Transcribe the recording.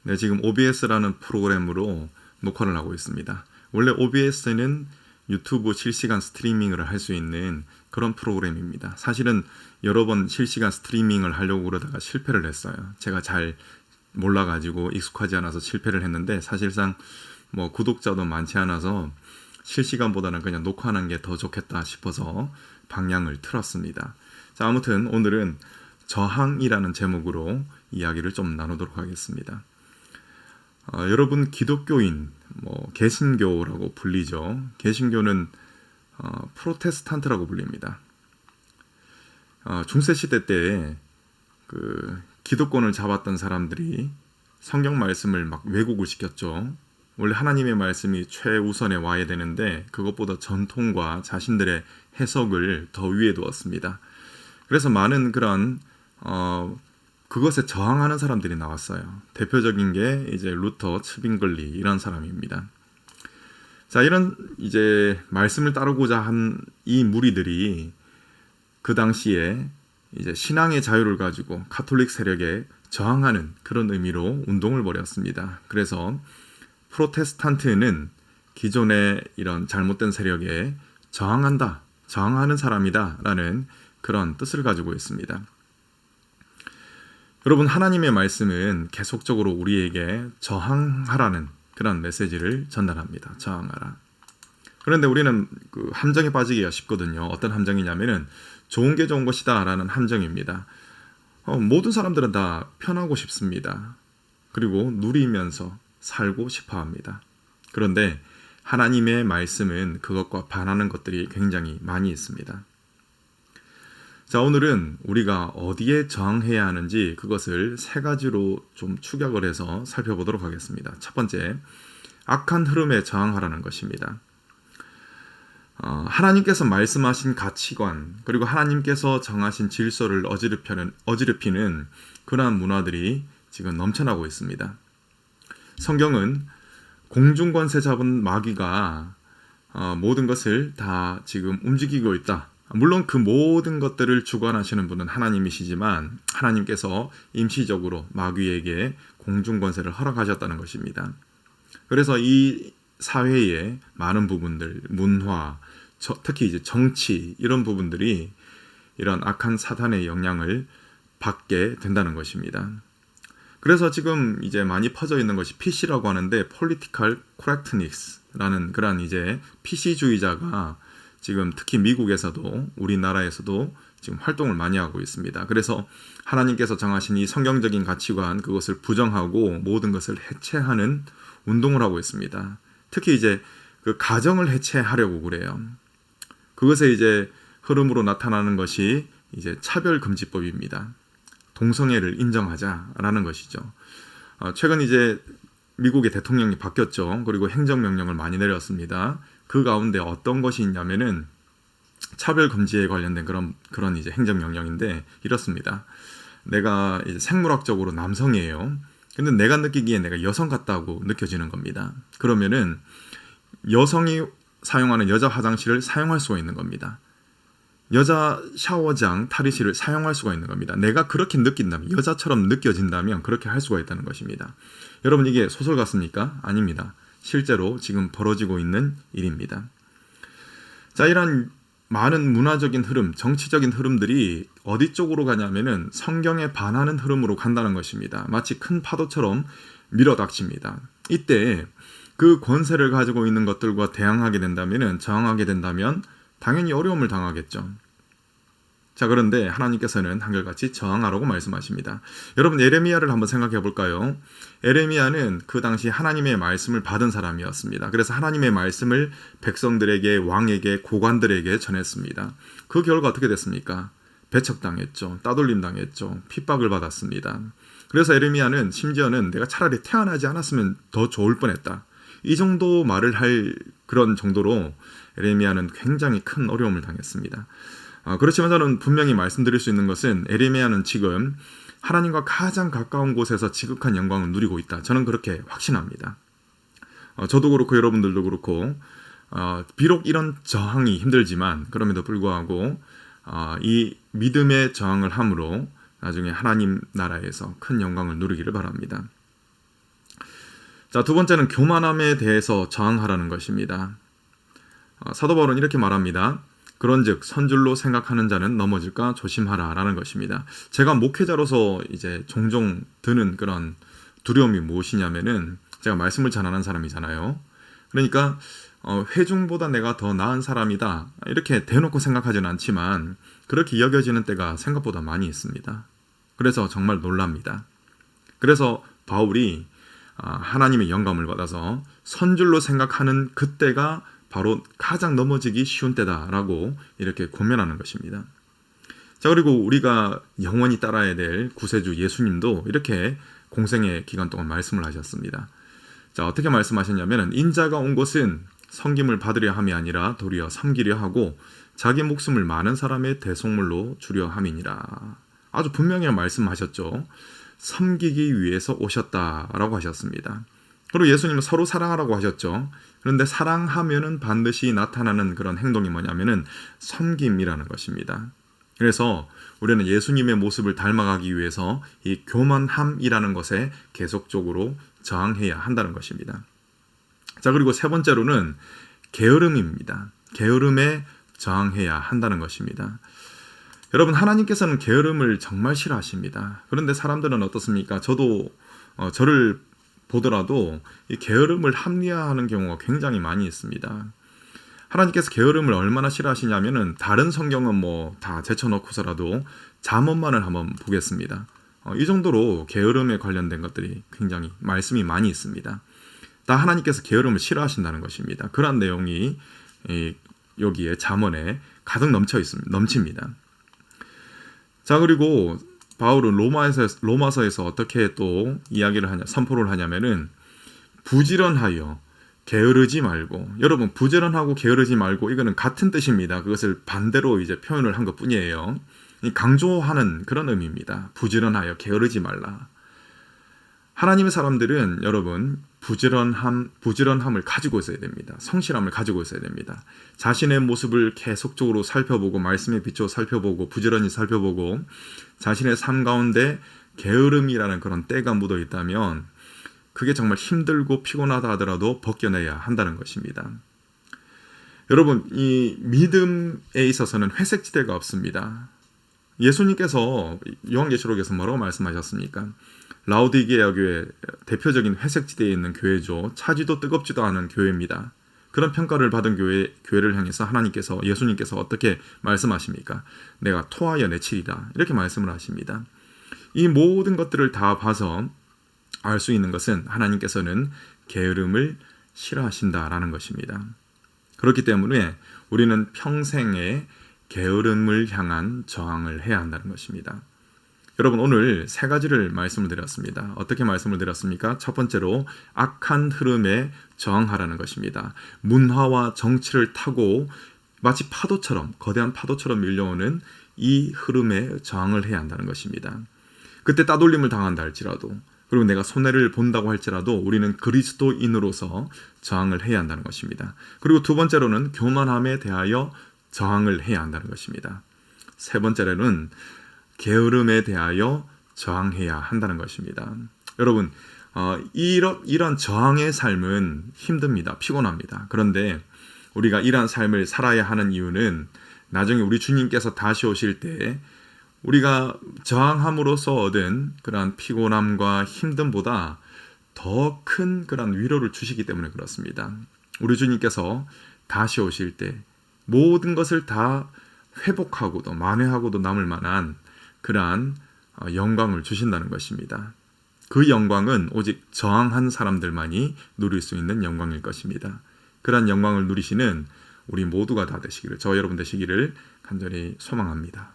네, 지금 OBS라는 프로그램으로 녹화를 하고 있습니다. 원래 OBS는 유튜브 실시간 스트리밍을 할 수 있는 그런 프로그램입니다. 사실은 여러 번 실시간 스트리밍을 하려고 그러다가 실패를 했어요. 제가 잘 몰라가지고 익숙하지 않아서 실패를 했는데, 사실상 뭐 구독자도 많지 않아서 실시간보다는 그냥 녹화하는 게 더 좋겠다 싶어서 방향을 틀었습니다. 자, 아무튼 오늘은 저항이라는 제목으로 이야기를 좀 나누도록 하겠습니다. 여러분, 기독교인, 개신교라고 불리죠. 개신교는 프로테스탄트라고 불립니다. 중세시대 때 기득권을 잡았던 사람들이 성경 말씀을 막 왜곡을 시켰죠. 원래 하나님의 말씀이 최우선에 와야 되는데 그것보다 전통과 자신들의 해석을 더 위에 두었습니다. 그래서 많은 그런 그것에 저항하는 사람들이 나왔어요. 대표적인 게 이제 루터, 츠빙글리 이런 사람입니다. 자, 이런 이제 말씀을 따르고자 한 이 무리들이 그 당시에 이제 신앙의 자유를 가지고 가톨릭 세력에 저항하는 그런 의미로 운동을 벌였습니다. 그래서 프로테스탄트는 기존의 이런 잘못된 세력에 저항한다, 저항하는 사람이다라는 그런 뜻을 가지고 있습니다. 여러분, 하나님의 말씀은 계속적으로 우리에게 저항하라는 그런 메시지를 전달합니다. 저항하라. 그런데 우리는 그 함정에 빠지기가 쉽거든요. 어떤 함정이냐면은 좋은 게 좋은 것이다 라는 함정입니다. 모든 사람들은 다 편하고 싶습니다. 그리고 누리면서 살고 싶어 합니다. 그런데 하나님의 말씀은 그것과 반하는 것들이 굉장히 많이 있습니다. 자, 오늘은 우리가 어디에 저항해야 하는지 그것을 세 가지로 좀 축약을 해서 살펴보도록 하겠습니다. 첫 번째, 악한 흐름에 저항하라는 것입니다. 하나님께서 말씀하신 가치관, 그리고 하나님께서 정하신 질서를 어지럽히는 그러한 문화들이 지금 넘쳐나고 있습니다. 성경은 공중권세 잡은 마귀가 모든 것을 다 지금 움직이고 있다. 물론 그 모든 것들을 주관하시는 분은 하나님이시지만 하나님께서 임시적으로 마귀에게 공중권세를 허락하셨다는 것입니다. 그래서 이 사회의 많은 부분들, 문화, 특히 이제 정치 이런 부분들이 이런 악한 사탄의 영향을 받게 된다는 것입니다. 그래서 지금 이제 많이 퍼져 있는 것이 PC라고 하는데 Political Correctness라는 그런 이제 PC주의자가 지금 특히 미국에서도 우리나라에서도 지금 활동을 많이 하고 있습니다. 그래서 하나님께서 정하신 이 성경적인 가치관, 그것을 부정하고 모든 것을 해체하는 운동을 하고 있습니다. 특히 이제 그 가정을 해체하려고 그래요. 그것에 이제 흐름으로 나타나는 것이 이제 차별금지법입니다. 동성애를 인정하자라는 것이죠. 최근 이제 미국의 대통령이 바뀌었죠. 그리고 행정명령을 많이 내렸습니다. 그 가운데 어떤 것이 있냐면은 차별금지에 관련된 그런 이제 행정명령인데 이렇습니다. 내가 이제 생물학적으로 남성이에요. 근데 내가 느끼기에 내가 여성 같다고 느껴지는 겁니다. 그러면은 여성이 사용하는 여자 화장실을 사용할 수가 있는 겁니다. 여자 샤워장, 탈의실을 사용할 수가 있는 겁니다. 내가 그렇게 느낀다면, 여자처럼 느껴진다면 그렇게 할 수가 있다는 것입니다. 여러분, 이게 소설 같습니까? 아닙니다. 실제로 지금 벌어지고 있는 일입니다. 자, 이런 많은 문화적인 흐름, 정치적인 흐름들이 어디 쪽으로 가냐면은 성경에 반하는 흐름으로 간다는 것입니다. 마치 큰 파도처럼 밀어닥칩니다. 이때 그 권세를 가지고 있는 것들과 대항하게 된다면은, 저항하게 된다면 당연히 어려움을 당하겠죠. 자, 그런데 하나님께서는 한결같이 저항하라고 말씀하십니다. 여러분, 예레미야를 한번 생각해 볼까요? 예레미야는 그 당시 하나님의 말씀을 받은 사람이었습니다. 그래서 하나님의 말씀을 백성들에게, 왕에게, 고관들에게 전했습니다. 그 결과 어떻게 됐습니까? 배척당했죠. 따돌림 당했죠. 핍박을 받았습니다. 그래서 예레미야는 심지어는 내가 차라리 태어나지 않았으면 더 좋을 뻔했다. 이 정도 말을 할 그런 정도로 예레미야는 굉장히 큰 어려움을 당했습니다. 그렇지만 저는 분명히 말씀드릴 수 있는 것은 예레미야는 지금 하나님과 가장 가까운 곳에서 지극한 영광을 누리고 있다. 저는 그렇게 확신합니다. 저도 그렇고 여러분들도 그렇고 비록 이런 저항이 힘들지만 그럼에도 불구하고 이 믿음의 저항을 함으로 나중에 하나님 나라에서 큰 영광을 누리기를 바랍니다. 자, 두 번째는 교만함에 대해서 저항하라는 것입니다. 사도 바울은 이렇게 말합니다. 그런즉 선줄로 생각하는 자는 넘어질까 조심하라라는 것입니다. 제가 목회자로서 이제 종종 드는 그런 두려움이 무엇이냐면은 제가 말씀을 전하는 사람이잖아요. 그러니까 회중보다 내가 더 나은 사람이다 이렇게 대놓고 생각하지는 않지만 그렇게 여겨지는 때가 생각보다 많이 있습니다. 그래서 정말 놀랍니다. 그래서 바울이 하나님의 영감을 받아서 선줄로 생각하는 그때가 바로 가장 넘어지기 쉬운 때다라고 이렇게 권면하는 것입니다. 자, 그리고 우리가 영원히 따라야 될 구세주 예수님도 이렇게 공생의 기간 동안 말씀을 하셨습니다. 자, 어떻게 말씀하셨냐면 인자가 온 것은 섬김을 받으려 함이 아니라 도리어 섬기려 하고 자기 목숨을 많은 사람의 대속물로 주려 함이니라. 아주 분명히 말씀하셨죠. 섬기기 위해서 오셨다라고 하셨습니다. 그리고 예수님은 서로 사랑하라고 하셨죠. 그런데 사랑하면은 반드시 나타나는 그런 행동이 뭐냐면은 섬김이라는 것입니다. 그래서 우리는 예수님의 모습을 닮아가기 위해서 이 교만함이라는 것에 계속적으로 저항해야 한다는 것입니다. 자, 그리고 세 번째로는 게으름입니다. 게으름에 저항해야 한다는 것입니다. 여러분, 하나님께서는 게으름을 정말 싫어하십니다. 그런데 사람들은 어떻습니까? 저도 저를 보더라도 이 게으름을 합리화하는 경우가 굉장히 많이 있습니다. 하나님께서 게으름을 얼마나 싫어하시냐면은 다른 성경은 뭐 다 제쳐놓고서라도 잠언만을 한번 보겠습니다. 이 정도로 게으름에 관련된 것들이 굉장히 말씀이 많이 있습니다. 다 하나님께서 게으름을 싫어하신다는 것입니다. 그런 내용이 여기에 잠언에 가득 넘칩니다. 자, 그리고 바울은 로마서에서 어떻게 또 이야기를 하냐, 선포를 하냐면은 부지런하여 게으르지 말고, 여러분 부지런하고 게으르지 말고 이거는 같은 뜻입니다. 그것을 반대로 이제 표현을 한 것뿐이에요. 강조하는 그런 의미입니다. 부지런하여 게으르지 말라. 하나님의 사람들은 여러분 부지런함을 가지고 있어야 됩니다. 성실함을 가지고 있어야 됩니다. 자신의 모습을 계속적으로 살펴보고 말씀에 비춰 살펴보고 부지런히 살펴보고 자신의 삶 가운데 게으름이라는 그런 때가 묻어 있다면 그게 정말 힘들고 피곤하다 하더라도 벗겨내야 한다는 것입니다. 여러분, 이 믿음에 있어서는 회색지대가 없습니다. 예수님께서 요한계시록에서 뭐라고 말씀하셨습니까? 라오디게아 교회 대표적인 회색지대에 있는 교회죠. 차지도 뜨겁지도 않은 교회입니다. 그런 평가를 받은 교회를 향해서 예수님께서 어떻게 말씀하십니까? 내가 토하여 내치리라 이렇게 말씀을 하십니다. 이 모든 것들을 다 봐서 알 수 있는 것은 하나님께서는 게으름을 싫어하신다라는 것입니다. 그렇기 때문에 우리는 평생에 게으름을 향한 저항을 해야 한다는 것입니다. 여러분, 오늘 세 가지를 말씀을 드렸습니다. 어떻게 말씀을 드렸습니까? 첫 번째로 악한 흐름에 저항하라는 것입니다. 문화와 정치를 타고 마치 파도처럼, 거대한 파도처럼 밀려오는 이 흐름에 저항을 해야 한다는 것입니다. 그때 따돌림을 당한다 할지라도, 그리고 내가 손해를 본다고 할지라도 우리는 그리스도인으로서 저항을 해야 한다는 것입니다. 그리고 두 번째로는 교만함에 대하여 저항을 해야 한다는 것입니다. 세 번째로는 게으름에 대하여 저항해야 한다는 것입니다. 여러분, 이런 저항의 삶은 힘듭니다. 피곤합니다. 그런데 우리가 이러한 삶을 살아야 하는 이유는 나중에 우리 주님께서 다시 오실 때 우리가 저항함으로써 얻은 그러한 피곤함과 힘듦보다 더 큰 그러한 위로를 주시기 때문에 그렇습니다. 우리 주님께서 다시 오실 때 모든 것을 다 회복하고도 만회하고도 남을 만한 그러한 영광을 주신다는 것입니다. 그 영광은 오직 저항한 사람들만이 누릴 수 있는 영광일 것입니다. 그러한 영광을 누리시는 우리 모두가 다 되시기를, 저 여러분 되시기를 간절히 소망합니다.